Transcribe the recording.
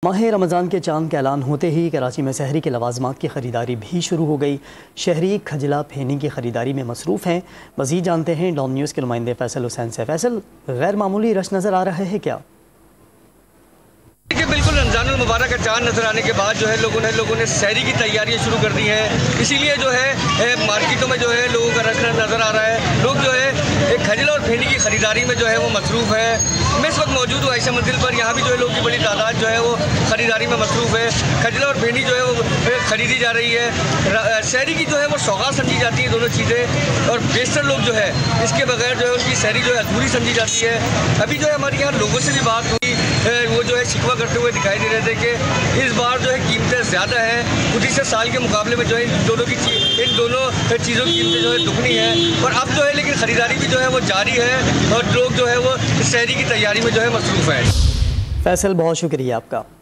माह रमज़ान के चांद का ऐलान होते ही कराची में सहरी के लवाजमात की ख़रीदारी भी शुरू हो गई। शहरी खजला फेनी की ख़रीदारी में मसरूफ़ हैं। मज़ीद जानते हैं डॉन न्यूज़ के नुमाइंदे फैसल हुसैन से। फैसल, गैर मामूली रश नज़र आ रहा है क्या? बिल्कुल, रमज़ानुल मुबारक का चांद नजर आने के बाद जो है लोगों ने सहरी की तैयारियां शुरू कर दी हैं। इसीलिए जो है मार्केटों में जो है लोगों का रश नज़र आ रहा है। लोग जो है खजला और फेनी की ख़रीदारी में जो है वो मसरूफ़ है। मैं इस वक्त मौजूद हूँ आयशा मंजिल पर। यहाँ भी जो है लोगों की बड़ी तादाद जो है वो ख़रीदारी में मसरूफ़ है। खजला और फेनी जो है वो ख़रीदी जा रही है। सहरी की जो है वो सौगात समझी जाती है दोनों चीज़ें, और बेशतर लोग जो है इसके बगैर जो है उनकी सहरी जो है अधूरी समझी जाती है। अभी जो है हमारे यहाँ लोगों से भी बात हुई, वो जो है शिकवा करते हुए दिखाई दे रहे थे कि इस बार जो है कीमतें ज़्यादा हैं। गुज़िश्ता साल के मुकाबले में जो है इन दोनों चीज़ों की कीमतें जो है दुगनी है। और अब जो है लेकिन ख़रीदारी भी जो है वो जारी है और लोग जो है वो सहरी की तैयारी में जो है मसरूफ़ है। फैसल, बहुत शुक्रिया आपका।